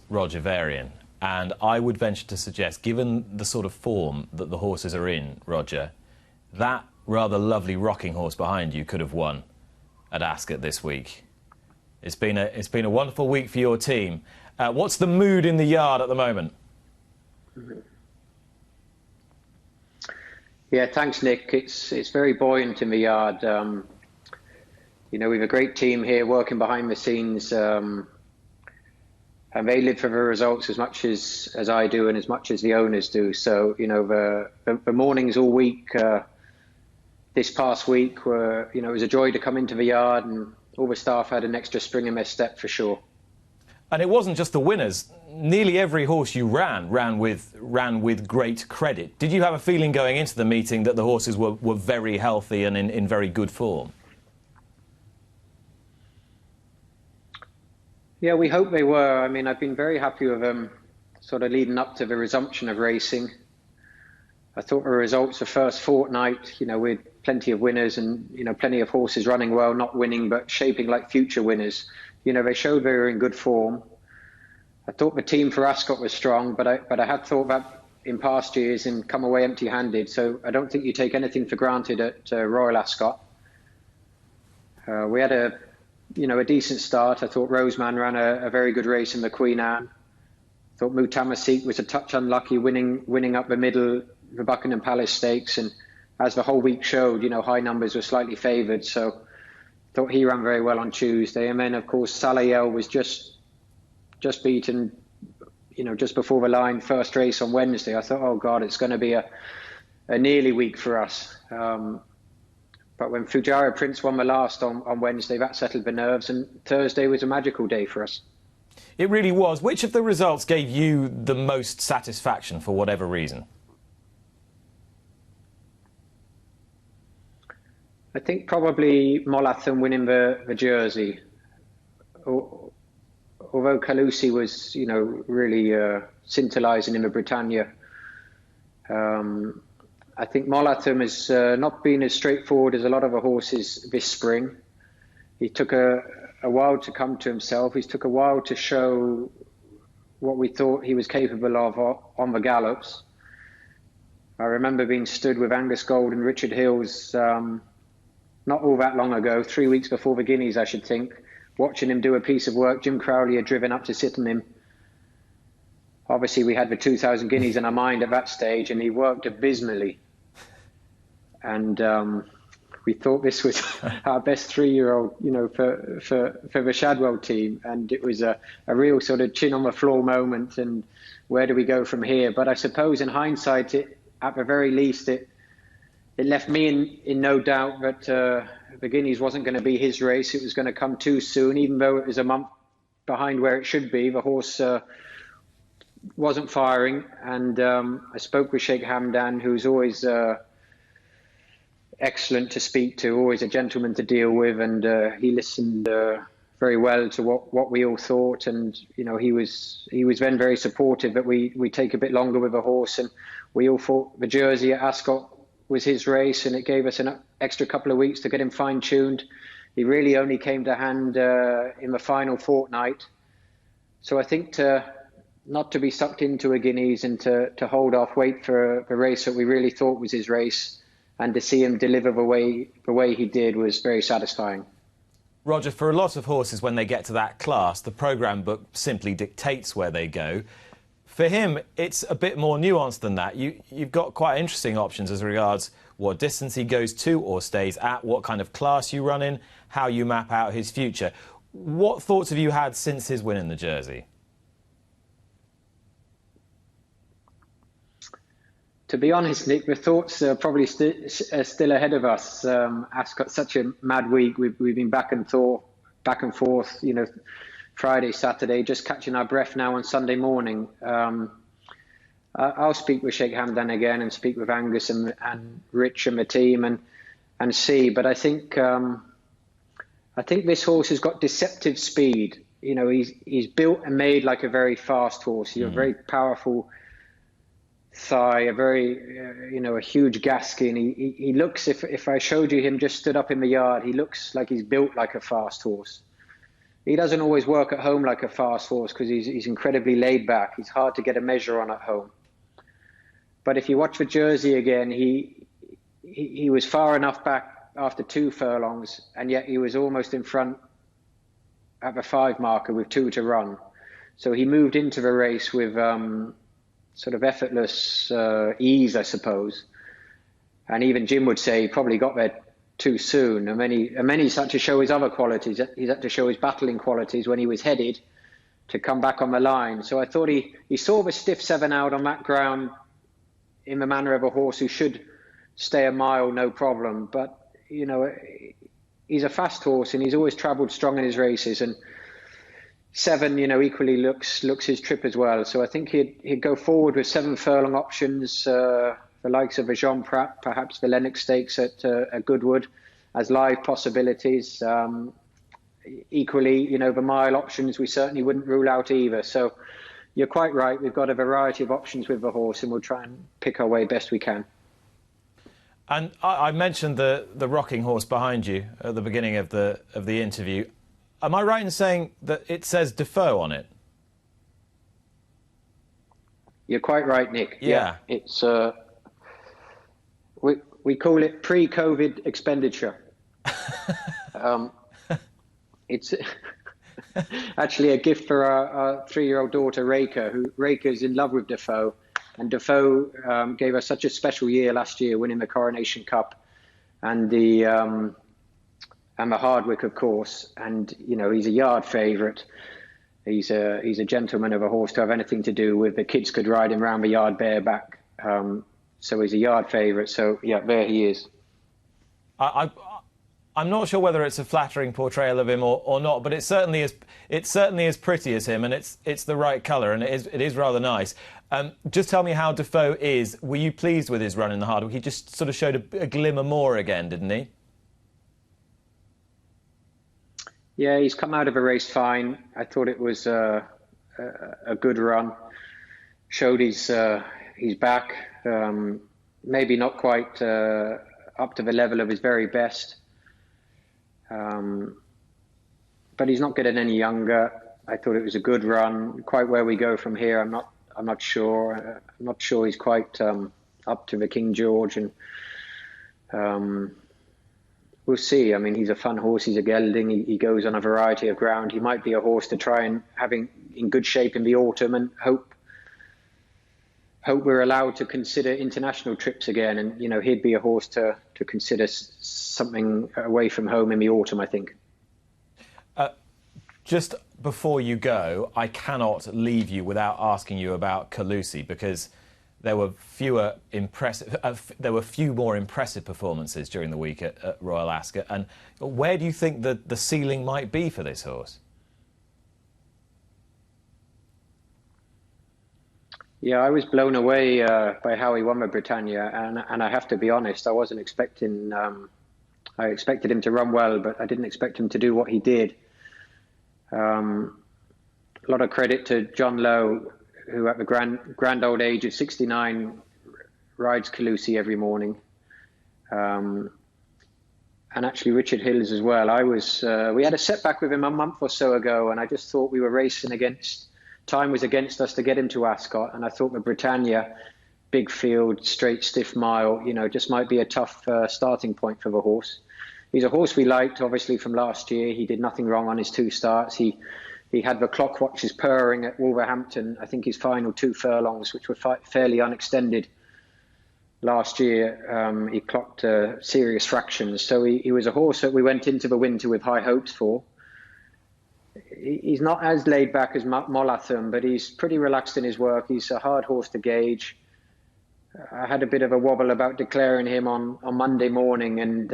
Roger Varian. And I would venture to suggest, given the sort of form that the horses are in, Roger, that rather lovely rocking horse behind you could have won at Ascot this week. It's been a wonderful week for your team. What's the mood in the yard at the moment? Yeah, thanks, Nick. It's very buoyant in the yard. You know, we have a great team here working behind the scenes, and they live for the results as much as I do and as much as the owners do. So, you know, the mornings all week, this past week were, you know, it was a joy to come into the yard, and all the staff had an extra spring in their step for sure. And it wasn't just the winners. Nearly every horse you ran with great credit. Did you have a feeling going into the meeting that the horses were very healthy and in very good form? Yeah, we hope they were. I mean, I've been very happy with them sort of leading up to the resumption of racing. I thought the results the first fortnight, you know, with plenty of winners and, you know, plenty of horses running well, not winning, but shaping like future winners. You know, they showed they were in good form. I thought the team for Ascot was strong, but I had thought that in past years and come away empty-handed. So I don't think you take anything for granted at Royal Ascot. We had a decent start. I thought Roseman ran a very good race in the Queen Anne. I thought Mutamaseek was a touch unlucky, winning up the middle, the Buckingham Palace Stakes, and as the whole week showed, you know, high numbers were slightly favoured. So I thought he ran very well on Tuesday, and then of course Salayel was just beaten, you know, just before the line, first race on Wednesday. I thought, oh God, it's going to be a nearly week for us. But when Fujairah Prince won the last on Wednesday, that settled the nerves, and Thursday was a magical day for us. It really was. Which of the results gave you the most satisfaction for whatever reason? I think probably Molatham winning the Jersey. Although Colucci was, you know, really scintillising in the Britannia, I think Molatham has not been as straightforward as a lot of the horses this spring. He took a while to come to himself. He took a while to show what we thought he was capable of on the gallops. I remember being stood with Angus Gold and Richard Hills not all that long ago, 3 weeks before the Guineas, I should think, watching him do a piece of work. Jim Crowley had driven up to sit on him. Obviously, we had the 2,000 Guineas in our mind at that stage, and he worked abysmally. And we thought this was our best 3-year-old, you know, for the Shadwell team. And it was a real sort of chin on the floor moment. And where do we go from here? But I suppose in hindsight, at the very least, it left me in no doubt that the Guineas wasn't going to be his race. It was going to come too soon, even though it was a month behind where it should be. The horse wasn't firing, and I spoke with Sheikh Hamdan, who's always excellent to speak to, always a gentleman to deal with, and he listened very well to what we all thought, and you know, he was then very supportive that we take a bit longer with the horse, and we all thought the Jersey at Ascot was his race, and it gave us an extra couple of weeks to get him fine-tuned. He really only came to hand in the final fortnight. So I think not to be sucked into a Guineas and to hold off, wait for a race that we really thought was his race, and to see him deliver the way he did was very satisfying. Roger, for a lot of horses, when they get to that class, the programme book simply dictates where they go. For him, it's a bit more nuanced than that. You've got quite interesting options as regards what distance he goes to or stays at, what kind of class you run in, how you map out his future. What thoughts have you had since his win in the Jersey? To be honest, Nick, the thoughts are probably still ahead of us. Ascot's such a mad week. We've been back and forth, you know, Friday, Saturday, just catching our breath now on Sunday morning. I'll speak with Sheikh Hamdan again and speak with Angus and Rich and the team and see. But I think this horse has got deceptive speed. You know, he's built and made like a very fast horse. He's a very powerful thigh, a very, you know, a huge gaskin. He looks, if I showed you him just stood up in the yard, he looks like he's built like a fast horse. He doesn't always work at home like a fast horse because he's incredibly laid back. He's hard to get a measure on at home. But if you watch the Jersey again, he was far enough back after 2 furlongs, and yet he was almost in front at the 5 marker with 2 to run. So he moved into the race with sort of effortless ease, I suppose. And even Jim would say he probably got there too soon. And then he's had to show his other qualities. He's had to show his battling qualities when he was headed to come back on the line. So I thought he saw the stiff 7 out on that ground in the manner of a horse who should stay a mile, no problem. But, you know, he's a fast horse and he's always travelled strong in his races. And 7, you know, equally looks his trip as well. So I think he'd go forward with 7 furlong options, the likes of a Jean Prat, perhaps the Lennox Stakes at Goodwood, as live possibilities. Equally, you know, the mile options we certainly wouldn't rule out either. So you're quite right. We've got a variety of options with the horse, and we'll try and pick our way best we can. And I mentioned the rocking horse behind you at the beginning of the interview. Am I right in saying that it says Defoe on it? You're quite right, Nick. Yeah. It's we call it pre-COVID expenditure. It's actually a gift for our 3-year-old daughter, Reka's in love with Defoe. And Defoe gave us such a special year last year, winning the Coronation Cup and the Hardwick, of course. And, you know, he's a yard favourite. He's a gentleman of a horse to have anything to do with. The kids could ride him round the yard bareback. So he's a yard favourite. So, yeah, there he is. I'm not sure whether it's a flattering portrayal of him or not, but it's certainly as pretty as him, and it's the right colour, and it is rather nice. Just tell me how Defoe is. Were you pleased with his run in the Hardwick? He just sort of showed a glimmer more again, didn't he? Yeah, he's come out of a race fine. I thought it was a good run. Showed he's back. Maybe not quite up to the level of his very best. But he's not getting any younger. I thought it was a good run. Quite where we go from here, I'm not sure. I'm not sure he's quite up to the King George, and we'll see. I mean, he's a fun horse. He's a gelding. He goes on a variety of ground. He might be a horse to try and have in good shape in the autumn, and hope we're allowed to consider international trips again. And, you know, he'd be a horse to consider something away from home in the autumn, I think. Just before you go, I cannot leave you without asking you about Colucci, because there were few more impressive performances during the week at Royal Ascot. And where do you think the ceiling might be for this horse? Yeah, I was blown away by how he won the Britannia, and I have to be honest, I wasn't expecting. I expected him to run well, but I didn't expect him to do what he did. A lot of credit to John Lowe, who at the grand old age of 69 rides Colucci every morning, and actually Richard Hills as well. We had a setback with him a month or so ago, and I just thought we were racing against. Time was against us to get him to Ascot, and I thought the Britannia, big field, straight, stiff mile, you know, just might be a tough starting point for the horse. He's a horse we liked, obviously, from last year. He did nothing wrong on his 2 starts. He had the clock watches purring at Wolverhampton. I think his final 2 furlongs, which were fairly unextended last year, he clocked serious fractions. So he was a horse that we went into the winter with high hopes for. He's not as laid back as Molatham, but he's pretty relaxed in his work. He's a hard horse to gauge. I had a bit of a wobble about declaring him on Monday morning, and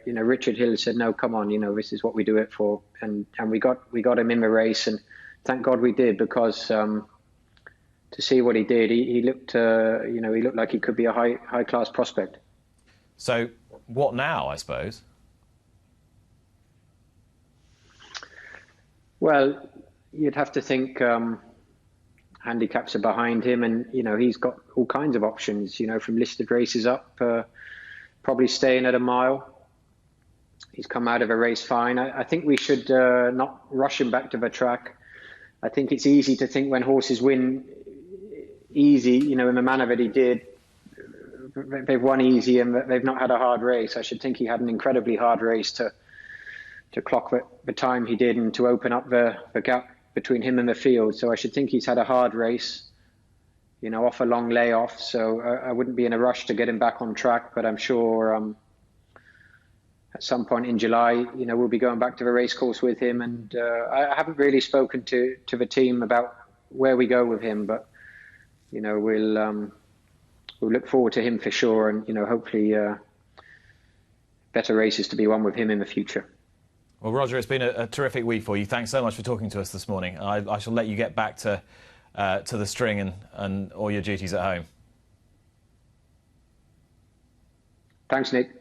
you know, Richard Hill said, "No, come on, you know, this is what we do it for." And we got him in the race, and thank God we did, because to see what he did, he looked you know, he looked like he could be a high class prospect. So what now, I suppose? Well, you'd have to think handicaps are behind him, and, you know, he's got all kinds of options, you know, from listed races up, probably staying at a mile. He's come out of a race fine. I think we should not rush him back to the track. I think it's easy to think when horses win easy, you know, in the manner that he did, they've won easy and they've not had a hard race. I should think he had an incredibly hard race to clock the time he did and to open up the gap between him and the field. So I should think he's had a hard race, you know, off a long layoff. So I wouldn't be in a rush to get him back on track, but I'm sure at some point in July, you know, we'll be going back to the racecourse with him. And I haven't really spoken to the team about where we go with him, but, you know, we'll look forward to him for sure. And, you know, hopefully better races to be won with him in the future. Well, Roger, it's been a terrific week for you. Thanks so much for talking to us this morning. I shall let you get back to the string and all your duties at home. Thanks, Nick.